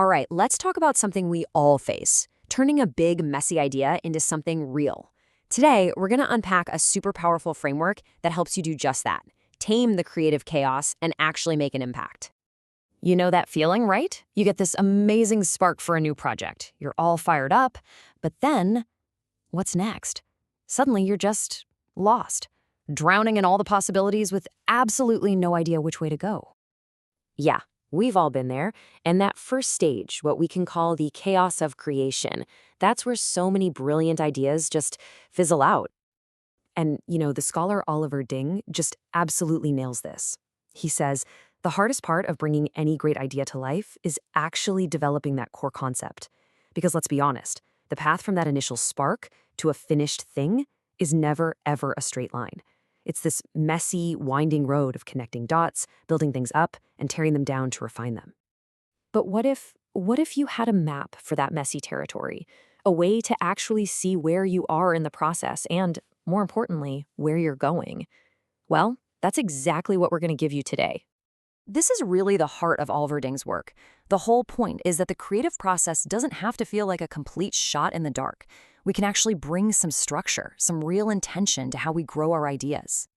All right, let's talk about something we all face, turning a big, messy idea into something real. Today, we're going to unpack a super powerful framework that helps you do just that, tame the creative chaos and actually make an impact. You know that feeling, right? You get this amazing spark for a new project. You're all fired up, but then, what's next? Suddenly, you're just lost, drowning in all the possibilities with absolutely no idea which way to go. Yeah, we've all been there. And that first stage, what we can call the chaos of creation, that's where so many brilliant ideas just fizzle out. And, the scholar Oliver Ding just absolutely nails this. He says, the hardest part of bringing any great idea to life is actually developing that core concept. Because let's be honest, the path from that initial spark to a finished thing is never, ever a straight line. It's this messy, winding road of connecting dots, building things up, and tearing them down to refine them. But what if you had a map for that messy territory? A way to actually see where you are in the process and, more importantly, where you're going? Well, that's exactly what we're going to give you today. This is really the heart of Oliver Ding's work. The whole point is that the creative process doesn't have to feel like a complete shot in the dark. We can actually bring some structure, some real intention to how we grow our ideas.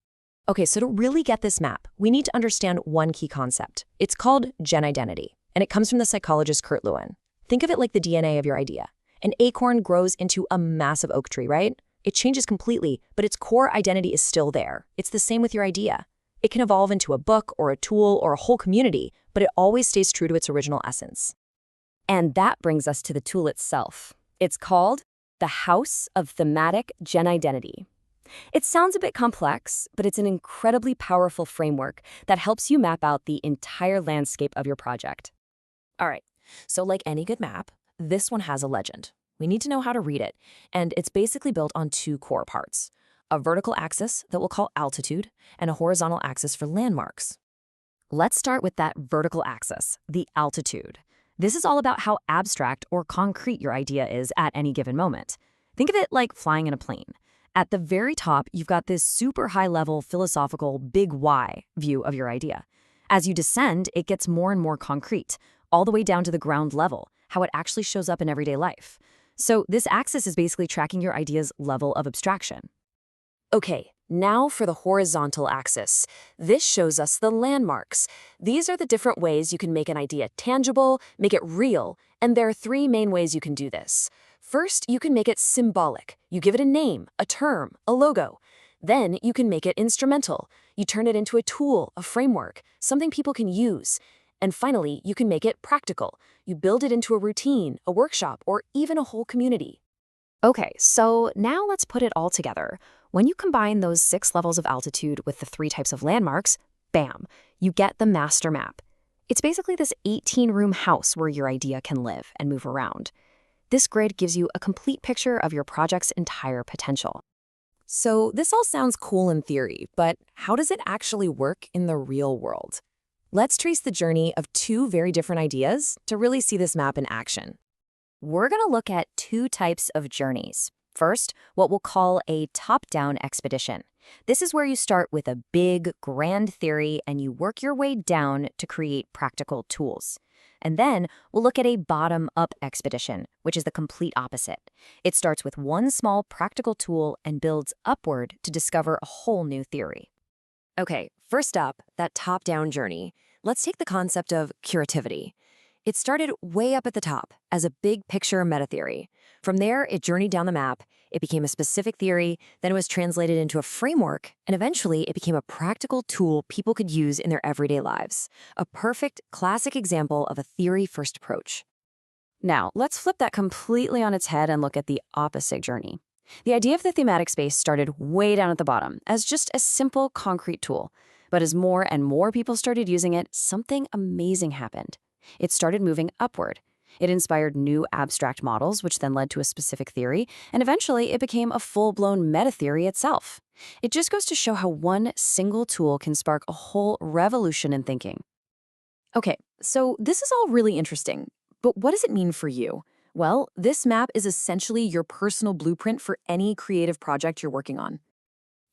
Okay, so to really get this map, we need to understand one key concept. It's called genidentity, and it comes from the psychologist Kurt Lewin. Think of it like the DNA of your idea. An acorn grows into a massive oak tree, right? It changes completely, but its core identity is still there. It's the same with your idea. It can evolve into a book or a tool or a whole community, but it always stays true to its original essence. And that brings us to the tool itself. It's called the House of Thematic Genidentity. It sounds a bit complex, but it's an incredibly powerful framework that helps you map out the entire landscape of your project. All right, so like any good map, this one has a legend. We need to know how to read it, and it's basically built on two core parts: a vertical axis that we'll call altitude, and a horizontal axis for landmarks. Let's start with that vertical axis, the altitude. This is all about how abstract or concrete your idea is at any given moment. Think of it like flying in a plane. At the very top, you've got this super high-level, philosophical, big Y view of your idea. As you descend, it gets more and more concrete, all the way down to the ground level, how it actually shows up in everyday life. So this axis is basically tracking your idea's level of abstraction. Okay, now for the horizontal axis. This shows us the landmarks. These are the different ways you can make an idea tangible, make it real, and there are three main ways you can do this. First, you can make it symbolic. You give it a name, a term, a logo. Then you can make it instrumental. You turn it into a tool, a framework, something people can use. And finally, you can make it practical. You build it into a routine, a workshop, or even a whole community. Okay, so now let's put it all together. When you combine those 6 levels of altitude with the 3 types of landmarks, bam, you get the master map. It's basically this 18-room house where your idea can live and move around. This grid gives you a complete picture of your project's entire potential. So this all sounds cool in theory, but how does it actually work in the real world? Let's trace the journey of 2 very different ideas to really see this map in action. We're going to look at 2 types of journeys. First, what we'll call a top-down expedition. This is where you start with a big, grand theory and you work your way down to create practical tools. And then we'll look at a bottom-up expedition, which is the complete opposite. It starts with one small practical tool and builds upward to discover a whole new theory. Okay, first up, that top-down journey. Let's take the concept of curativity. It started way up at the top as a big picture meta-theory. From there, it journeyed down the map, it became a specific theory, then it was translated into a framework, and eventually it became a practical tool people could use in their everyday lives. A perfect, classic example of a theory-first approach. Now, let's flip that completely on its head and look at the opposite journey. The idea of the thematic space started way down at the bottom as just a simple, concrete tool. But as more and more people started using it, something amazing happened. It started moving upward. It inspired new abstract models, which then led to a specific theory, and eventually it became a full-blown meta-theory itself. It just goes to show how one single tool can spark a whole revolution in thinking. Okay, so this is all really interesting, but what does it mean for you? Well, this map is essentially your personal blueprint for any creative project you're working on.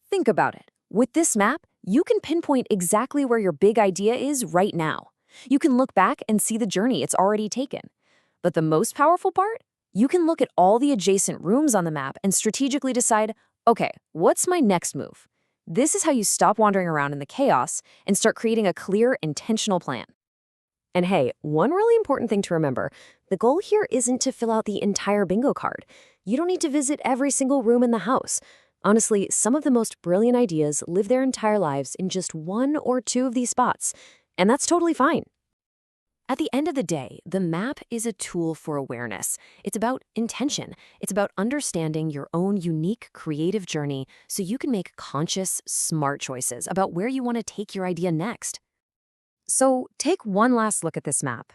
Think about it. With this map, you can pinpoint exactly where your big idea is right now. You can look back and see the journey it's already taken. But the most powerful part? You can look at all the adjacent rooms on the map and strategically decide, okay, what's my next move? This is how you stop wandering around in the chaos and start creating a clear, intentional plan. And hey, one really important thing to remember, the goal here isn't to fill out the entire bingo card. You don't need to visit every single room in the house. Honestly, some of the most brilliant ideas live their entire lives in just one or two of these spots, and that's totally fine. At the end of the day, the map is a tool for awareness. It's about intention. It's about understanding your own unique creative journey so you can make conscious, smart choices about where you want to take your idea next. So take one last look at this map.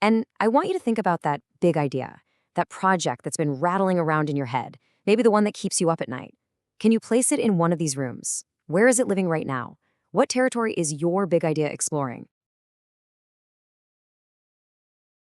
And I want you to think about that big idea, that project that's been rattling around in your head, maybe the one that keeps you up at night. Can you place it in one of these rooms? Where is it living right now? What territory is your big idea exploring?